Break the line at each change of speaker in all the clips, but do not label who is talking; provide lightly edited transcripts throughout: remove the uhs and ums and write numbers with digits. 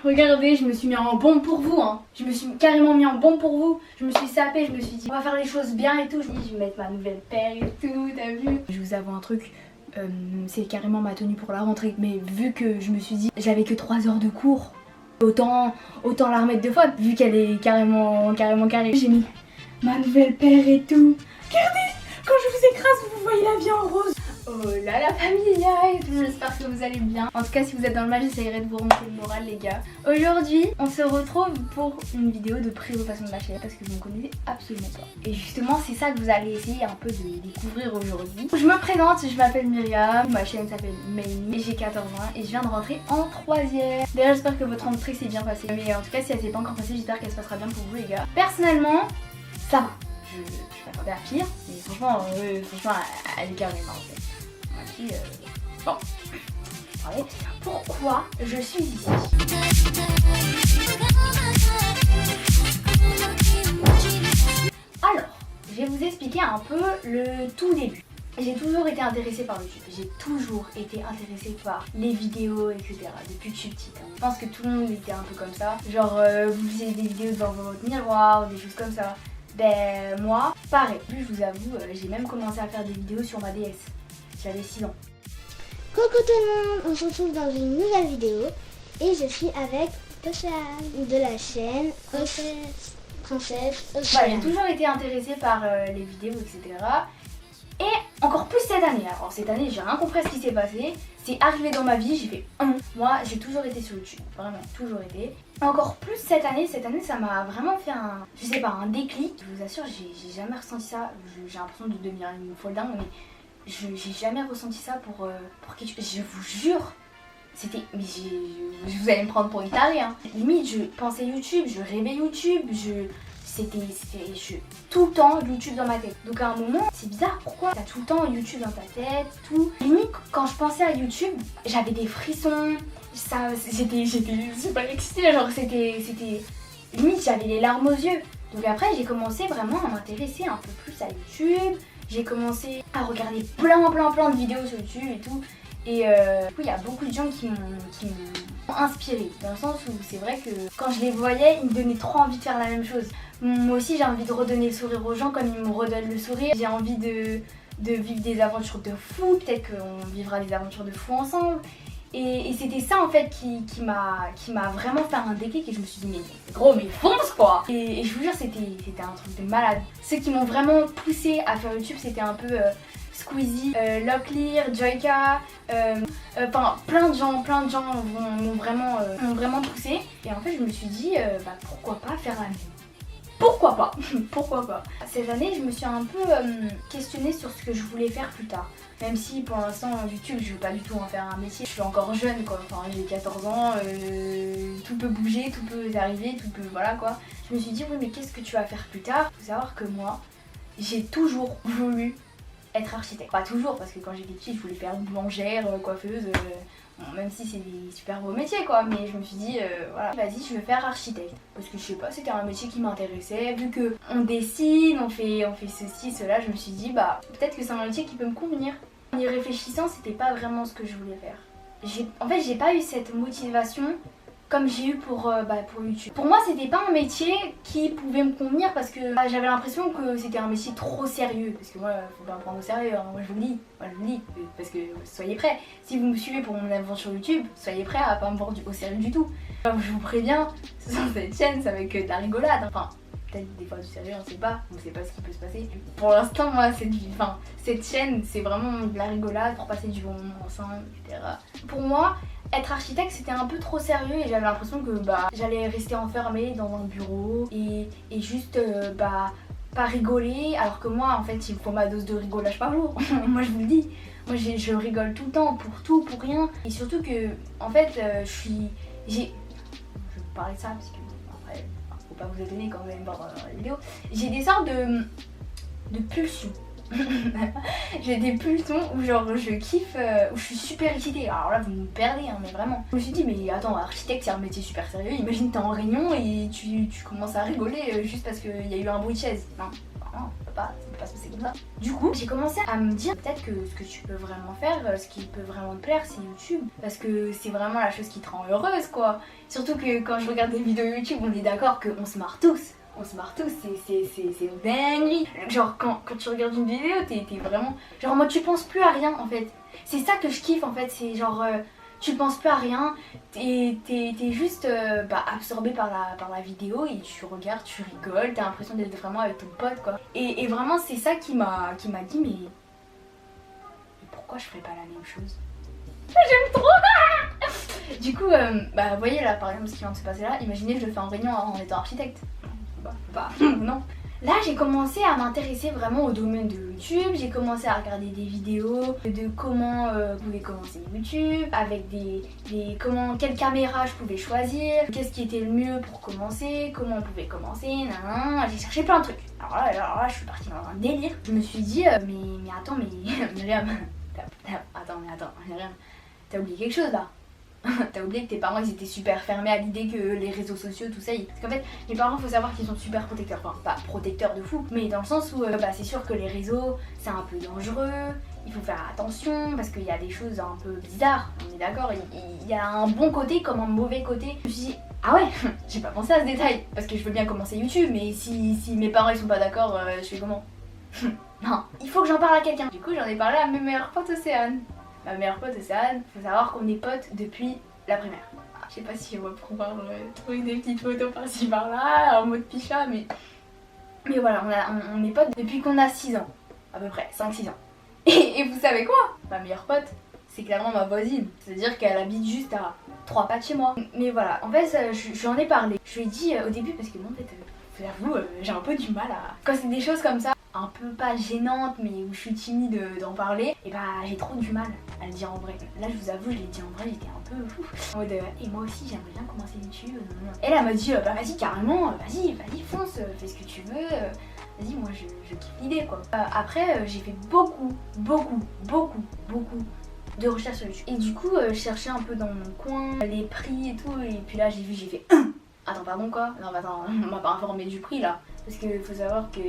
Regardez, je me suis mis en bombe pour vous, hein. Je me suis carrément mis en bombe pour vous. Je me suis sapée, je me suis dit on va faire les choses bien et tout. Je me dis je vais mettre ma nouvelle paire et tout, t'as vu. Je vous avoue un truc, c'est carrément ma tenue pour la rentrée. Mais vu que je me suis dit j'avais que 3 heures de cours, autant la remettre 2 fois vu qu'elle est carrément carrée. J'ai mis ma nouvelle paire et tout. Regardez, quand je vous écrase, vous voyez la vie en rose. Oh là la famille et tout, j'espère que vous allez bien. En tout cas si vous êtes dans le mal, j'essaierai de vous remonter le moral les gars. Aujourd'hui on se retrouve pour une vidéo de présentation de ma chaîne parce que vous ne connaissez absolument pas. Et justement c'est ça que vous allez essayer un peu de découvrir aujourd'hui. Je me présente, je m'appelle Myriam, ma chaîne s'appelle Maymi et j'ai 14 ans et je viens de rentrer en 3ème. D'ailleurs j'espère que votre rentrée s'est bien passée. Mais en tout cas si elle s'est pas encore passée, j'espère qu'elle se passera bien pour vous les gars. Personnellement ça va. Je m'attendais à pire, mais franchement elle est carrément en fait. Bon, allez, pourquoi je suis ici? Alors, je vais vous expliquer un peu le tout début. J'ai toujours été intéressée par YouTube, j'ai toujours été intéressée par les vidéos, etc. depuis que je suis petite. Hein. Je pense que tout le monde était un peu comme ça. Genre, vous faisiez des vidéos devant votre miroir, des choses comme ça. Ben, moi, pareil. Plus je vous avoue, j'ai même commencé à faire des vidéos sur ma DS. J'avais 6 ans.
Coucou tout le monde, on se retrouve dans une nouvelle vidéo et je suis avec Océane de la chaîne Princesse Océane.
Voilà, j'ai toujours été intéressée par les vidéos, etc. Et encore plus cette année. Alors cette année, j'ai rien compris à ce qui s'est passé. C'est arrivé dans ma vie, j'ai fait moi, j'ai toujours été sur YouTube, vraiment, toujours été. Encore plus cette année, ça m'a vraiment fait je sais pas, un déclic. Je vous assure, j'ai jamais ressenti ça. J'ai l'impression de devenir une folle dingue, mais j'ai jamais ressenti ça pour quelque chose. Je vous jure, c'était. Mais vous allez me prendre pour une tarée, hein. Limite, je pensais YouTube, je rêvais YouTube, c'était tout le temps YouTube dans ma tête. Donc à un moment, c'est bizarre, pourquoi t'as tout le temps YouTube dans ta tête, tout. Limite, quand je pensais à YouTube, j'avais des frissons, j'étais super excitée, genre c'était. Limite, j'avais les larmes aux yeux. Donc après, j'ai commencé vraiment à m'intéresser un peu plus à YouTube. J'ai commencé à regarder plein de vidéos sur YouTube et tout. Et du coup, il y a beaucoup de gens qui m'ont inspirée. Dans le sens où c'est vrai que quand je les voyais, ils me donnaient trop envie de faire la même chose. Moi aussi, j'ai envie de redonner le sourire aux gens comme ils me redonnent le sourire. J'ai envie de vivre des aventures de fou. Peut-être qu'on vivra des aventures de fou ensemble. Et c'était ça en fait qui m'a vraiment fait un déclic et je me suis dit mais gros mais fonce quoi. Et je vous jure c'était un truc de malade. Ceux qui m'ont vraiment poussé à faire YouTube c'était un peu Squeezie, Locklear, Joyka, enfin plein de gens m'ont vraiment poussé. Et en fait je me suis dit pourquoi pas faire la même. Pourquoi pas? Pourquoi pas? Cette année, je me suis un peu questionnée sur ce que je voulais faire plus tard. Même si pour l'instant, YouTube, je veux pas du tout en faire un métier. Je suis encore jeune quoi, enfin j'ai 14 ans, tout peut bouger, tout peut arriver, tout peut... voilà quoi. Je me suis dit oui mais qu'est-ce que tu vas faire plus tard? Faut savoir que moi, j'ai toujours voulu être architecte. Pas toujours parce que quand j'étais petite, je voulais faire boulangère, coiffeuse... Bon, même si c'est des super beaux métiers quoi, mais je me suis dit voilà, vas-y je veux faire architecte. Parce que je sais pas, c'était un métier qui m'intéressait, vu que on dessine, on fait ceci, cela, je me suis dit peut-être que c'est un métier qui peut me convenir. En y réfléchissant, c'était pas vraiment ce que je voulais faire. En fait j'ai pas eu cette motivation comme j'ai eu pour YouTube. Pour moi c'était pas un métier qui pouvait me convenir parce que j'avais l'impression que c'était un métier trop sérieux. Parce que moi faut pas me prendre au sérieux, hein. Moi je vous le dis, parce que soyez prêts. Si vous me suivez pour mon aventure YouTube, soyez prêts à pas me prendre au sérieux du tout. Enfin, je vous préviens, sur cette chaîne ça va être que de la rigolade. Enfin peut-être des fois du sérieux, on sait pas ce qui peut se passer. Pour l'instant moi cette chaîne c'est vraiment de la rigolade pour passer du bon moment ensemble, etc. Pour moi, être architecte c'était un peu trop sérieux et j'avais l'impression que j'allais rester enfermée dans un bureau et juste pas rigoler, alors que moi en fait il me faut ma dose de rigolage par jour. Moi je vous le dis, moi je rigole tout le temps pour tout, pour rien. Et surtout que en fait je vais vous parler de ça parce que après faut pas vous étonner quand vous allez me voir dans la vidéo. J'ai des sortes de pulsions. J'ai des pulsions où genre je kiffe, où je suis super excitée. Alors là vous me perdez hein, mais vraiment. Je me suis dit mais attends, architecte c'est un métier super sérieux. Imagine t'es en réunion et tu commences à rigoler juste parce qu'il y a eu un bruit de chaise. Non, non, ça peut pas se passer comme ça. Du coup, j'ai commencé à me dire peut-être que ce que tu peux vraiment faire, ce qui peut vraiment te plaire, c'est YouTube. Parce que c'est vraiment la chose qui te rend heureuse, quoi. Surtout que quand je regarde des vidéos YouTube, on est d'accord qu'on se marre tous. On se marre tous, c'est une dinguerie. Genre quand tu regardes une vidéo, t'es vraiment... Genre moi tu penses plus à rien en fait. C'est ça que je kiffe en fait, c'est genre... tu penses plus à rien, t'es juste absorbé par la vidéo et tu regardes, tu rigoles, t'as l'impression d'être vraiment avec ton pote quoi. Et vraiment c'est ça qui m'a dit mais pourquoi je ferais pas la même chose? J'aime trop. Du coup, vous voyez là par exemple ce qui vient de se passer là, imaginez que je le fais en réunion en étant architecte. Non. Là j'ai commencé à m'intéresser vraiment au domaine de YouTube, j'ai commencé à regarder des vidéos de comment vous pouvez commencer YouTube, avec quelle caméra je pouvais choisir, qu'est-ce qui était le mieux pour commencer, comment on pouvait commencer, j'ai cherché plein de trucs. Alors là je suis partie dans un délire, je me suis dit mais attends Myriam, Myriam, t'as oublié quelque chose là. T'as oublié que tes parents ils étaient super fermés à l'idée que les réseaux sociaux tout ça parce qu'en fait mes parents faut savoir qu'ils sont super protecteurs, enfin pas protecteurs de fou mais dans le sens où c'est sûr que les réseaux c'est un peu dangereux, il faut faire attention parce qu'il y a des choses un peu bizarres, on est d'accord, il y a un bon côté comme un mauvais côté. Je me suis dit ah ouais, j'ai pas pensé à ce détail parce que je veux bien commencer YouTube mais si mes parents ils sont pas d'accord, je fais comment? Non, il faut que j'en parle à quelqu'un. Du coup j'en ai parlé à mes meilleurs potes Océane. Ma meilleure pote Océane, faut savoir qu'on est potes depuis la primaire. Je sais pas si on va pouvoir trouver des petites photos par-ci par-là, en mode picha, mais voilà, on est potes depuis qu'on a 6 ans, à peu près, 5-6 ans. Et vous savez quoi? Ma meilleure pote, c'est clairement ma voisine, c'est-à-dire qu'elle habite juste à 3 pas de chez moi. Mais voilà, en fait, j'en ai parlé. Je lui ai dit au début, parce que moi en fait, j'avoue, j'ai un peu du mal à... Quand c'est des choses comme ça, un peu pas gênante mais où je suis timide d'en parler, et j'ai trop du mal à le dire en vrai. Là je vous avoue je l'ai dit en vrai, j'étais un peu fou en mode et moi aussi j'aimerais bien commencer YouTube. Et là elle m'a dit vas-y carrément, vas-y fonce, fais ce que tu veux, vas-y moi je kiffe l'idée quoi. Après j'ai fait beaucoup de recherches sur YouTube et du coup je cherchais un peu dans mon coin les prix et tout et puis là j'ai fait attends pardon quoi? Non mais attends, on m'a pas informé du prix là. Parce qu'il faut savoir que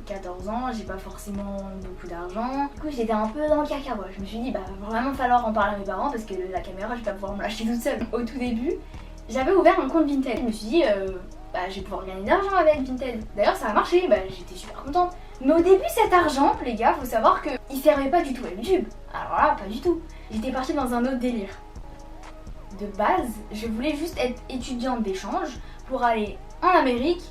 14 ans, j'ai pas forcément beaucoup d'argent. Du coup j'étais un peu dans le cacahuète. Je me suis dit va vraiment falloir en parler à mes parents parce que la caméra je vais pas pouvoir me l'acheter toute seule. Au tout début, j'avais ouvert un compte Vinted. Je me suis dit je vais pouvoir gagner de l'argent avec Vinted. D'ailleurs ça a marché, j'étais super contente. Mais au début cet argent, les gars, faut savoir qu'il servait pas du tout à YouTube. Alors là, pas du tout. J'étais partie dans un autre délire. De base, je voulais juste être étudiante d'échange pour aller en Amérique,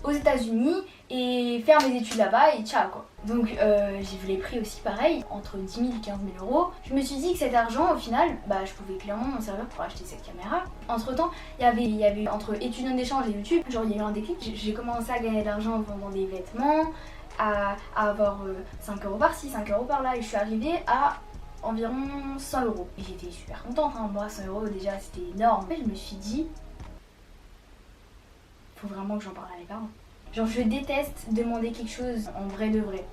aux États-Unis et faire mes études là-bas et ciao quoi. Donc j'ai vu les prix aussi pareil, entre 10 000 et 15 000 euros. Je me suis dit que cet argent au final, je pouvais clairement m'en servir pour acheter cette caméra. Entre temps, il y avait entre étudiant d'échange et YouTube, genre il y a eu un déclic. J'ai commencé à gagner de l'argent en vendant des vêtements, à avoir 5 euros par-ci, 5 euros par-là et je suis arrivée à environ 100 euros. Et j'étais super contente, moi 100 euros déjà c'était énorme. En fait je me suis dit, faut vraiment que j'en parle à mes parents. Genre je déteste demander quelque chose en vrai de vrai,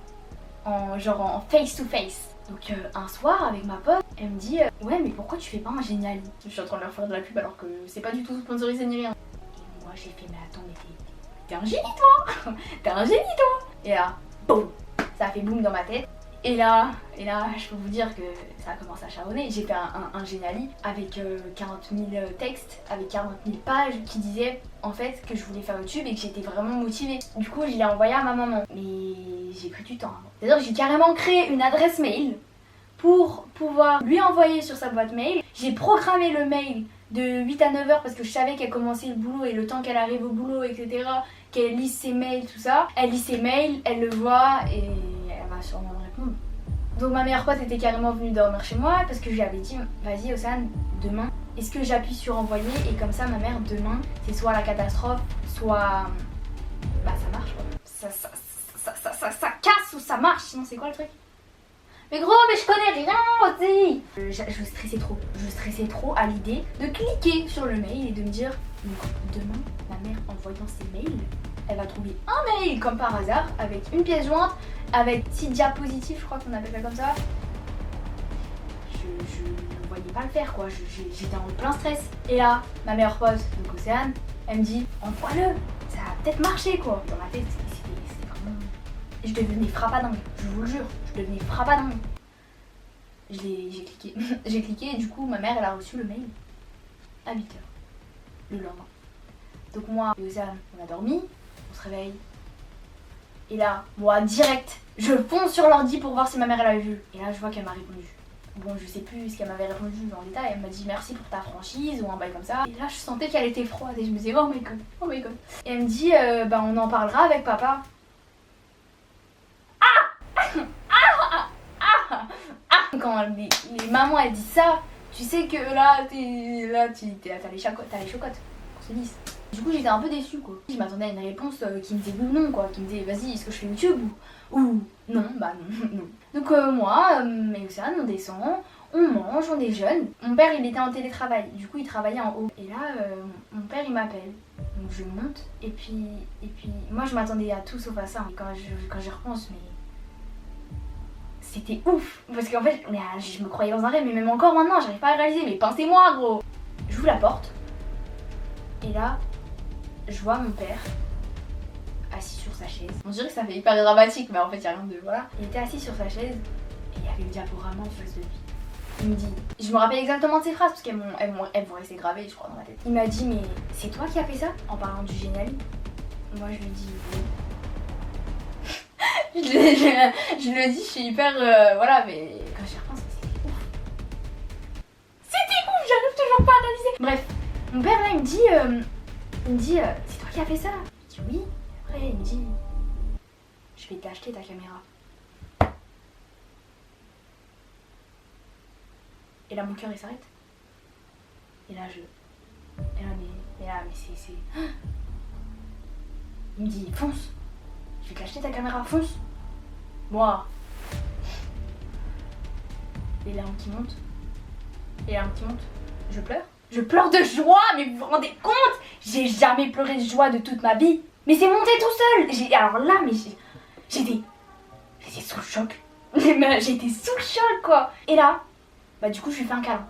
en face to face. Donc un soir avec ma pote, elle me dit ouais mais pourquoi tu fais pas un Geniali? Je suis en train de leur faire de la pub alors que c'est pas du tout sponsorisé ni rien. Et moi j'ai fait mais attends mais t'es un génie toi. T'es un génie toi. Et là, boum, ça a fait boum dans ma tête. Et là, je peux vous dire que ça a commencé à charbonner. J'ai fait un Geniali avec 40 000 textes, avec 40 000 pages qui disaient en fait que je voulais faire YouTube et que j'étais vraiment motivée. Du coup, je l'ai envoyé à ma maman. Mais j'ai pris du temps. C'est-à-dire que j'ai carrément créé une adresse mail pour pouvoir lui envoyer sur sa boîte mail. J'ai programmé le mail de 8 à 9 heures parce que je savais qu'elle commençait le boulot et le temps qu'elle arrive au boulot, etc. Qu'elle lise ses mails, tout ça. Elle lit ses mails, elle le voit et elle va sûrement me répondre. Donc ma meilleure pote était carrément venue dormir chez moi parce que je lui avais dit vas-y Océane, demain, est-ce que j'appuie sur envoyer et comme ça ma mère demain c'est soit la catastrophe, soit ça marche quoi. Ça casse ou ça marche, sinon c'est quoi le truc? Mais gros, mais je connais rien aussi. Je stressais trop à l'idée de cliquer sur le mail et de me dire demain ma mère en voyant ses mails, elle va trouver un mail comme par hasard avec une pièce jointe, avec 6 diapositives, je crois qu'on appelle ça comme ça. Je ne voyais pas le faire quoi, j'étais en plein stress. Et là, ma meilleure pote, donc Océane, elle me dit envoie-le, ça va peut-être marcher quoi. Dans ma tête, c'était vraiment Je devenais frappadingue, je vous le jure, je devenais frappadingue. J'ai cliqué, j'ai cliqué et du coup ma mère elle a reçu le mail à 8h le lendemain. Donc moi et Océane on a dormi, on se réveille. Et là, moi direct, je fonce sur l'ordi pour voir si ma mère elle avait vu. Et là je vois qu'elle m'a répondu. Bon je sais plus ce qu'elle m'avait répondu en détail, elle m'a dit merci pour ta franchise ou un bail comme ça. Et là je sentais qu'elle était froide et je me disais oh my god, oh my god. Et elle me dit bah on en parlera avec papa. Quand les mamans elles disent ça, tu sais que là t'as les chocottes pour se dise. Du coup j'étais un peu déçue quoi. Je m'attendais à une réponse qui me disait oui ou non quoi, qui me disait vas-y est-ce que je fais YouTube ou non, bah non. Donc moi et Océane on descend, on mange, on déjeune. Mon père il était en télétravail, du coup il travaillait en haut. Et là mon père il m'appelle, donc je monte et puis moi je m'attendais à tout sauf à ça. Et quand j'y repense mais c'était ouf parce qu'en fait je me croyais dans un rêve mais même encore maintenant j'arrive pas à réaliser mais pensez-moi gros. J'ouvre la porte et là je vois mon père assis sur sa chaise. On dirait que ça fait hyper dramatique mais en fait il y a rien de voilà. Il était assis sur sa chaise et il y avait le diaporama en face de lui. Il me dit, je me rappelle exactement de ces phrases parce qu'elles vont rester gravées je crois dans ma tête. Il m'a dit mais c'est toi qui as fait ça en parlant du génial. Moi je lui dis oui. Je le dis, je suis hyper voilà, mais quand j'y repense, c'était ouf. C'était ouf, j'arrive toujours pas à réaliser. Bref, mon père là, il me dit, c'est toi qui as fait ça? Je dis oui. Après, il me dit, je vais t'acheter ta caméra. Et là, mon cœur il s'arrête. Et là, mais c'est. Il me dit, fonce. Je vais t'acheter ta caméra, fonce. Moi. Les larmes qui montent. Je pleure. Je pleure de joie, mais vous vous rendez compte? J'ai jamais pleuré de joie de toute ma vie. Mais c'est monté tout seul. Alors là, mais j'étais sous le choc. J'étais sous le choc quoi. Et là, bah du coup je lui fais un câlin.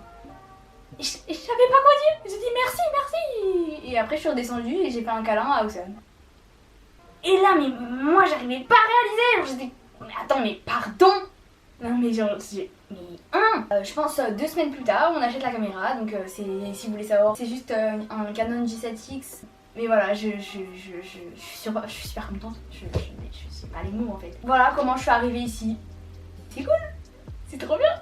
Et je savais pas quoi dire. J'ai dit merci. Et après je suis redescendue et j'ai fait un câlin à Océane. Et là, mais moi j'arrivais pas à réaliser. J'étais, mais attends, mais pardon. Non mais genre, je pense 2 semaines plus tard, on achète la caméra. Donc si vous voulez savoir, c'est juste un Canon G7X. Mais voilà, je suis super contente. Je sais pas les mots en fait. Voilà comment je suis arrivée ici. C'est cool. C'est trop bien.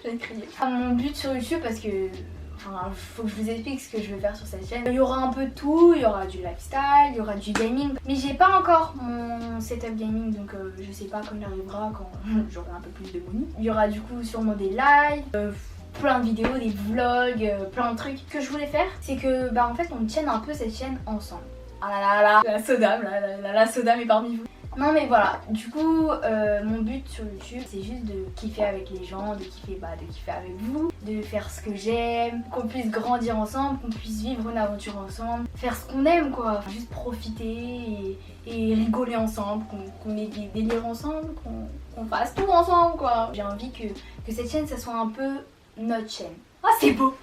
J'ai crié. Mon but sur YouTube parce que enfin, faut que je vous explique ce que je veux faire sur cette chaîne. Il y aura un peu de tout, il y aura du lifestyle, il y aura du gaming. Mais j'ai pas encore mon setup gaming, donc je sais pas quand il arrivera, quand j'aurai un peu plus de money. Il y aura du coup sûrement des lives, plein de vidéos, des vlogs, plein de trucs. Ce que je voulais faire, c'est que bah en fait on tienne un peu cette chaîne ensemble. Ah là là là, la sodame, la sodame est parmi vous. Non mais voilà, du coup mon but sur YouTube c'est juste de kiffer avec les gens, de kiffer avec vous, de faire ce que j'aime, qu'on puisse grandir ensemble, qu'on puisse vivre une aventure ensemble, faire ce qu'on aime quoi, enfin, juste profiter et rigoler ensemble, qu'on ait des délires ensemble, qu'on fasse tout ensemble quoi. J'ai envie que cette chaîne ça soit un peu notre chaîne. Ah c'est beau.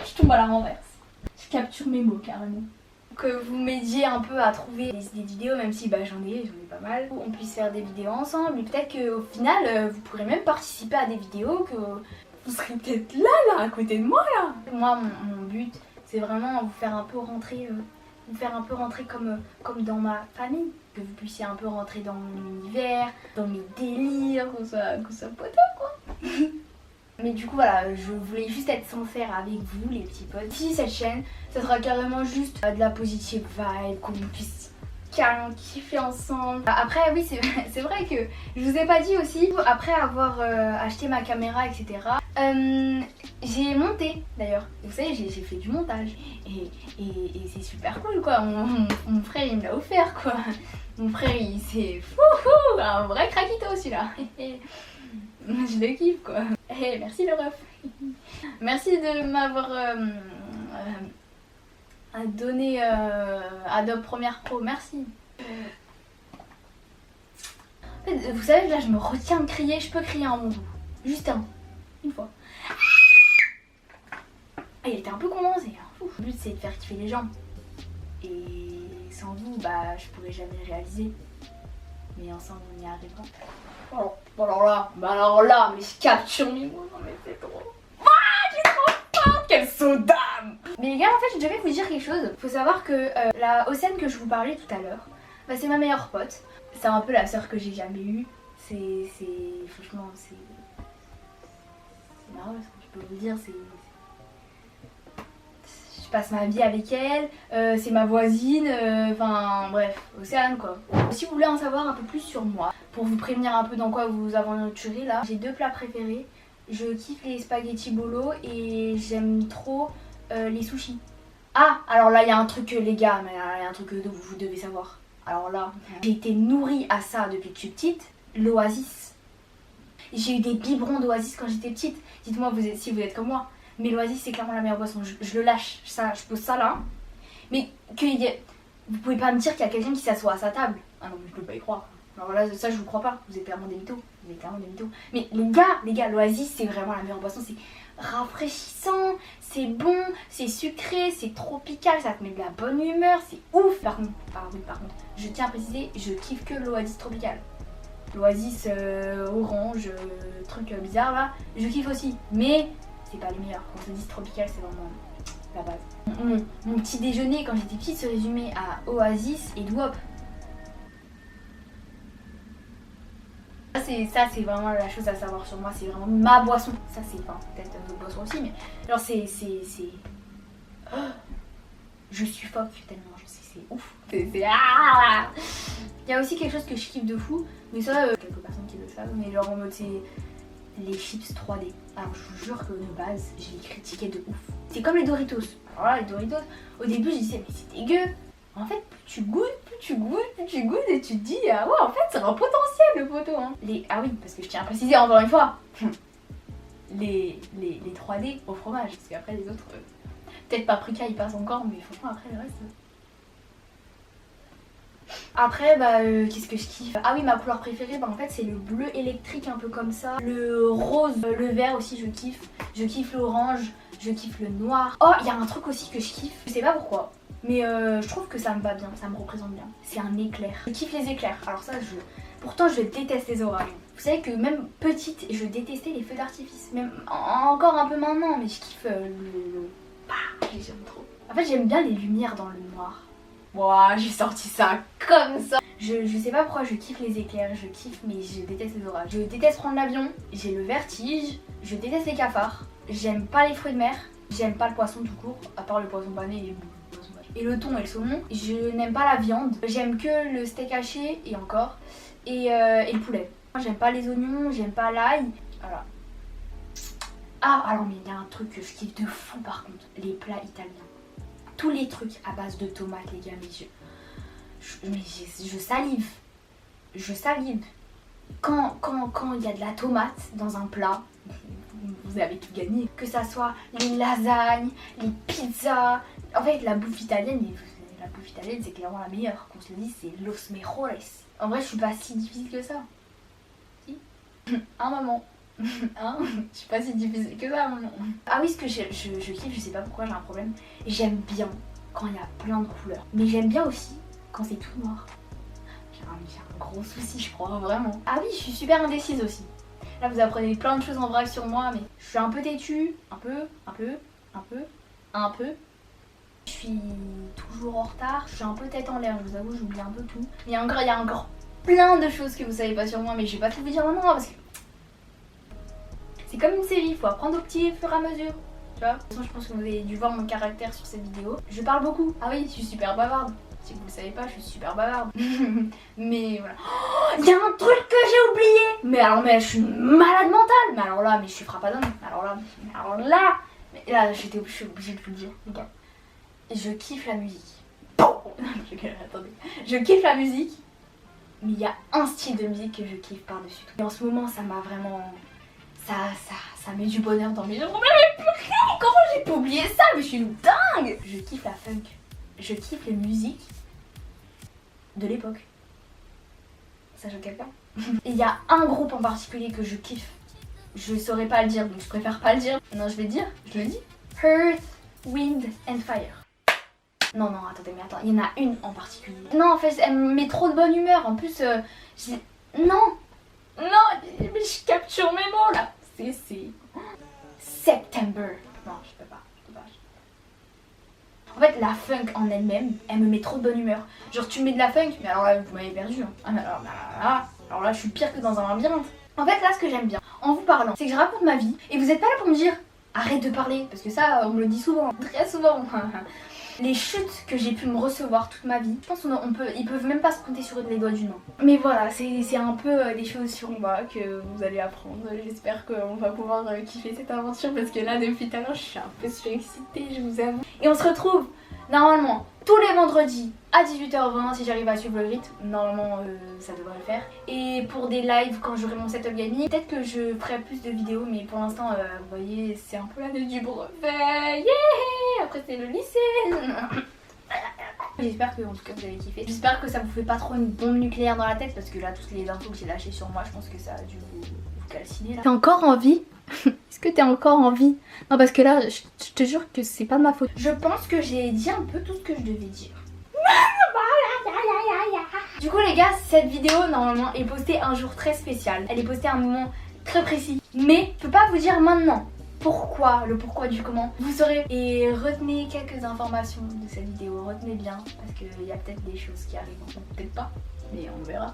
Je tombe à la renverse, je capture mes mots carrément. Que vous m'aidiez un peu à trouver des vidéos, même si bah, j'en ai pas mal. On puisse faire des vidéos ensemble et peut-être qu'au final vous pourrez même participer à des vidéos, que vous serez peut-être là à côté de moi là. Moi mon but c'est vraiment vous faire un peu rentrer comme dans ma famille, que vous puissiez un peu rentrer dans mon univers, dans mes délires, qu'on soit potos quoi. Mais du coup voilà, je voulais juste être sincère avec vous les petits potes. Si cette chaîne, ça sera carrément juste de la positive vibe, qu'on puisse carrément kiffer ensemble. Après oui c'est vrai que je vous ai pas dit aussi, après avoir acheté ma caméra etc. J'ai monté d'ailleurs, vous savez j'ai fait du montage et c'est super cool quoi. Mon frère il me l'a offert quoi. Mon frère il s'est fouhou, un vrai craquito celui-là. Je le kiffe quoi. Hey, merci le ref. Merci de m'avoir donné Adobe Premiere Pro, merci. En fait, vous savez là je me retiens de crier, je peux crier un bon bout. Juste une fois. Ah, il était un peu condensé. Hein. Le but c'est de faire kiffer les gens. Et sans vous, bah je pourrais jamais le réaliser. Mais ensemble on y arrivera. Alors là, mais je capture mes mots, non mais c'est trop. J'ai trop faim, quelle soda. Mais les gars, en fait, je devais vous dire quelque chose. Faut savoir que la Océane que je vous parlais tout à l'heure, bah, c'est ma meilleure pote. C'est un peu la sœur que j'ai jamais eue. Franchement, c'est marrant, je peux vous le dire, je passe ma vie avec elle, c'est ma voisine, enfin bref, Océane quoi. Si vous voulez en savoir un peu plus sur moi, pour vous prévenir un peu dans quoi vous aventurez là, j'ai 2 plats préférés. Je kiffe les spaghettis bolo et j'aime trop les sushis. Ah, alors là il y a un truc les gars, mais il y a un truc que vous devez savoir. Alors là, j'ai été nourrie à ça depuis que je suis petite, l'Oasis. J'ai eu des biberons d'Oasis quand j'étais petite. Dites-moi si vous êtes comme moi. Mais l'Oasis c'est clairement la meilleure boisson. Je le lâche, ça, je pose ça là. Mais vous pouvez pas me dire qu'il y a quelqu'un qui s'assoit à sa table. Ah non, mais je peux pas y croire. Alors là, ça je vous crois pas. Vous êtes clairement des mythos. Vous êtes clairement des mythos. Mais les gars, l'Oasis c'est vraiment la meilleure boisson. C'est rafraîchissant, c'est bon, c'est sucré, c'est tropical, ça te met de la bonne humeur, c'est ouf. Par contre, je tiens à préciser, je kiffe que l'Oasis tropical. L'Oasis orange, truc bizarre là, je kiffe aussi. Mais c'est pas les meilleurs. Quand on se dit tropical, c'est vraiment la base. Mon petit déjeuner quand j'étais petite se résumait à Oasis et Doop. Ça c'est vraiment la chose à savoir sur moi, c'est vraiment ma boisson. Ça c'est peut-être d'autres boissons aussi, mais genre c'est oh, je suffoque tellement, je sais, c'est ouf. Il y a aussi quelque chose que je kiffe de fou, mais ça quelques personnes qui le savent, mais genre en mode c'est les chips 3D. Alors je vous jure que de base je les critiquais de ouf. C'est comme les Doritos. Alors là les Doritos, au début je disais mais c'est dégueu. En fait, plus tu goûtes et tu te dis ah ouais en fait c'est un potentiel le poteau hein. Ah oui parce que je tiens à préciser encore une fois les 3D au fromage parce qu'après les autres peut-être paprika il passe encore mais franchement après le reste après qu'est-ce que je kiffe. Ah oui ma couleur préférée en fait c'est le bleu électrique un peu comme ça, le rose, le vert aussi je kiffe l'orange, je kiffe le noir. Oh il y a un truc aussi que je kiffe, je sais pas pourquoi. Mais je trouve que ça me va bien, ça me représente bien. C'est un éclair. Je kiffe les éclairs. Alors ça, pourtant je déteste les orages. Vous savez que même petite, je détestais les feux d'artifice. Même encore un peu maintenant, mais je kiffe j'aime trop. En fait, j'aime bien les lumières dans le noir. Wouah, j'ai sorti ça comme ça. Je sais pas pourquoi je kiffe les éclairs, je kiffe, mais je déteste les orages. Je déteste prendre l'avion, j'ai le vertige, je déteste les cafards, j'aime pas les fruits de mer, j'aime pas le poisson tout court, à part le poisson pané et le thon et le saumon. Je n'aime pas la viande, j'aime que le steak haché et encore, et le poulet. J'aime pas les oignons, j'aime pas l'ail, voilà. Ah, alors mais il y a un truc que je kiffe de fou par contre, les plats italiens. Tous les trucs à base de tomates les gars, mais je salive. Je salive. Quand il y a de la tomate dans un plat, vous avez tout gagné. Que ça soit les lasagnes, les pizzas. En fait, la bouffe italienne c'est clairement la meilleure. Qu'on se le dise, c'est los mejores. En vrai, je suis pas si difficile que ça. Si. Hein, maman. Hein, je suis pas si difficile que ça, maman. Ah oui, ce que je kiffe, je sais pas pourquoi j'ai un problème. J'aime bien quand il y a plein de couleurs. Mais j'aime bien aussi quand c'est tout noir. J'ai un gros souci, je crois, vraiment. Ah oui, je suis super indécise aussi. Là, vous apprenez plein de choses en vrac sur moi, mais je suis un peu têtue. Un peu. Je suis toujours en retard, je suis un peu tête en l'air, je vous avoue, j'oublie un peu tout. Mais il y a encore plein de choses que vous savez pas sur moi, mais je vais pas tout vous dire maintenant parce que c'est comme une série, il faut apprendre au petit fur et à mesure. Tu vois, de toute façon, je pense que vous avez dû voir mon caractère sur cette vidéo. Je parle beaucoup. Ah oui, je suis super bavarde. Si vous le savez pas, je suis super bavarde. Mais voilà. Il y a un truc que j'ai oublié. Mais je suis malade mentale. Mais alors là, mais je suis frappadonne. Alors là, mais là, je suis obligée de vous le dire, les gars. Je kiffe la musique. Attendez. Je kiffe la musique. Mais il y a un style de musique que je kiffe par-dessus tout. Et en ce moment, ça m'a vraiment... Ça met du bonheur dans mes yeux. Comment j'ai pas oublié ça? Mais je suis une dingue. Je kiffe la funk. Je kiffe les musiques de l'époque. Ça choque quelqu'un? Et il y a un groupe en particulier que je kiffe. Je saurais pas le dire, donc je préfère pas le dire. Non, je vais le dire, je le dis. Earth, Wind and Fire. Non, non, attendez, mais attends, il y en a une en particulier. Non, en fait, elle me met trop de bonne humeur. En plus, non, mais je capture mes mots là. C'est September. Non, je peux pas. En fait, la funk en elle-même, elle me met trop de bonne humeur. Genre, tu mets de la funk, mais alors là, vous m'avez perdu. Hein. Ah, mais alors là, je suis pire que dans un labyrinthe. En fait, là, ce que j'aime bien, en vous parlant, c'est que je raconte ma vie. Et vous êtes pas là pour me dire, arrête de parler. Parce que ça, on me le dit souvent, très souvent. Les chutes que j'ai pu me recevoir toute ma vie, je pense ils peuvent même pas se compter sur les doigts d'une main. Mais voilà, c'est un peu des choses sur moi que vous allez apprendre. J'espère qu'on va pouvoir kiffer cette aventure parce que là, depuis tout à l'heure, je suis un peu surexcitée, je vous avoue. Et on se retrouve normalement tous les vendredis à 18h20 si j'arrive à suivre le rythme. Normalement, ça devrait le faire. Et pour des lives quand j'aurai mon setup gaming, peut-être que je ferai plus de vidéos, mais pour l'instant, vous voyez, c'est un peu l'année du brevet. Yeah! Après, c'est le lycée. J'espère que en tout cas vous avez kiffé. J'espère que ça vous fait pas trop une bombe nucléaire dans la tête parce que là, toutes les infos que j'ai lâchées sur moi, je pense que ça a dû vous calciner là. T'es encore en vie? Est-ce que t'es encore en vie? Non, parce que là, je te jure que c'est pas de ma faute. Je pense que j'ai dit un peu tout ce que je devais dire. Du coup les gars, cette vidéo normalement est postée un jour très spécial. Elle est postée à un moment très précis. Mais je peux pas vous dire maintenant pourquoi, le pourquoi du comment. Vous saurez. Et retenez quelques informations de cette vidéo. Retenez bien parce qu'il y a peut-être des choses qui arrivent. Peut-être pas, mais on verra.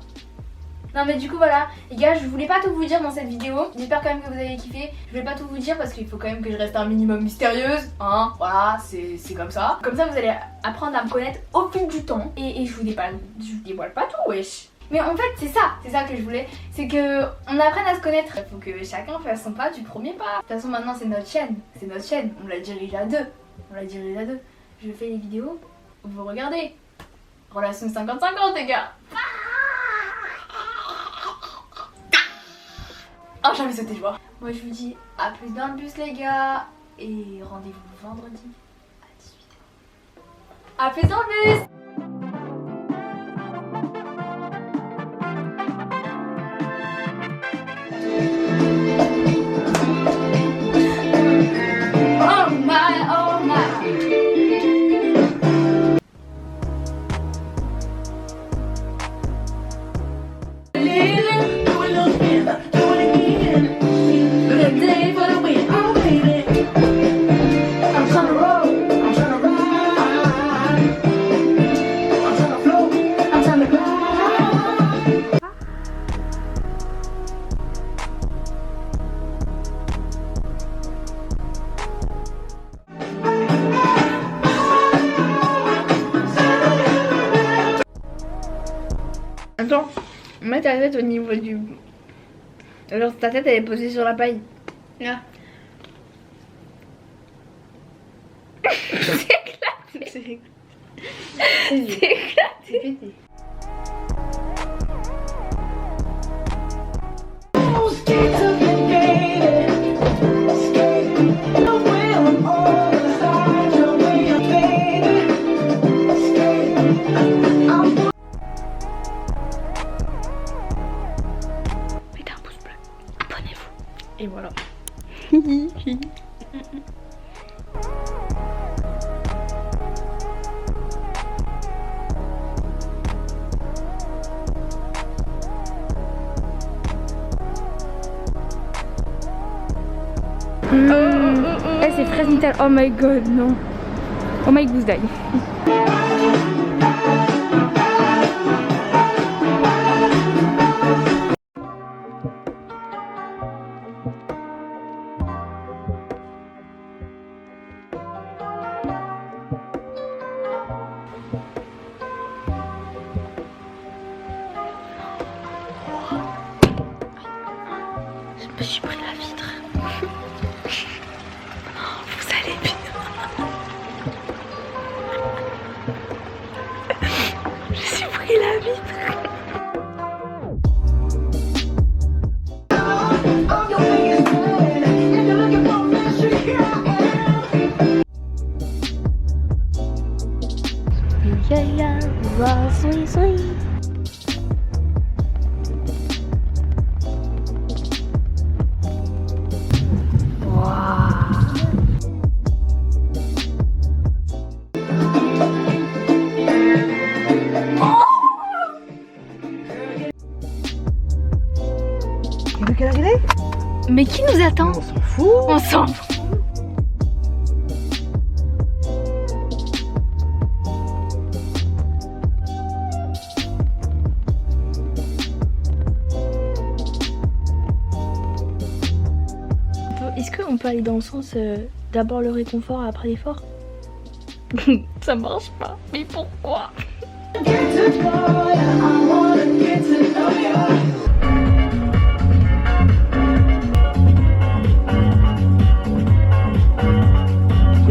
Non mais du coup voilà les gars, je voulais pas tout vous dire dans cette vidéo. J'espère quand même que vous avez kiffé. Je voulais pas tout vous dire parce qu'il faut quand même que je reste un minimum mystérieuse. Hein, voilà, c'est comme ça. Comme ça vous allez apprendre à me connaître au fil du temps. Et je vous dévoile pas tout, wesh. Mais en fait c'est ça que je voulais. C'est que on apprenne à se connaître. Il faut que chacun fasse son pas du premier pas. De toute façon maintenant c'est notre chaîne. On la dirige à deux. Je fais les vidéos, vous regardez. Relation 50-50 les gars. Oh, j'avais sauté, je vois. Moi, je vous dis à plus dans le bus, les gars. Et rendez-vous vendredi à 18h. À plus dans le bus. Oh my, oh my. Attends, mets ta tête au niveau du... Alors ta tête elle est posée sur la paille. Là. C'est éclaté. C'est éclaté. Et voilà. Eh, c'est fraise Nutella. Oh my god, non. Oh my goose die. Je me suis pris la vitre. Vous allez bien. Je Mais qui nous attend?
On s'en fout.
On s'en fout. Est-ce qu'on peut aller dans le sens d'abord le réconfort après l'effort? Ça marche pas, mais pourquoi?
C'est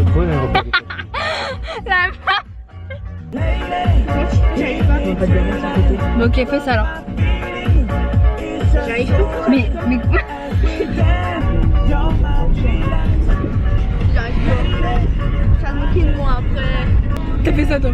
trop énervant.
La
On va pas dire rien de son côté.
Bon, ok, fais ça alors.
J'arrive pas.
Mais...
Ça me moquer de moi après.
T'as fait ça toi?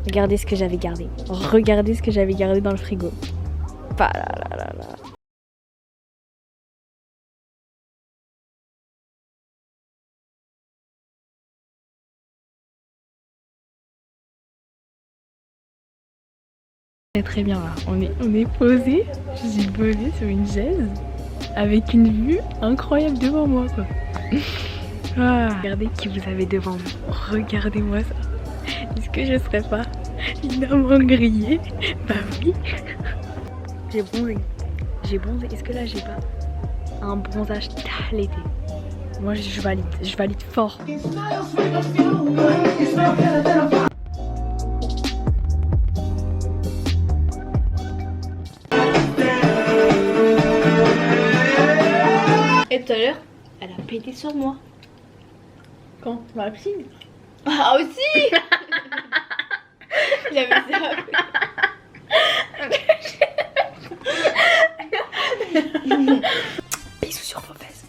Regardez ce que j'avais gardé. Regardez ce que j'avais gardé dans le frigo. Pas là là là là. Très bien là, on est posé, je suis posée sur une chaise avec une vue incroyable devant moi quoi. Ah, regardez qui vous avez devant vous, regardez-moi ça. Est-ce que je serais pas évidemment grillée? Bah oui. J'ai bronzé, est-ce que là j'ai pas un bronzage l'été? Moi je valide fort. Et tout à l'heure, elle a pété sur moi.
Quand? Dans la piscine?
Ah aussi. J'avais ça. Bisous sur vos fesses.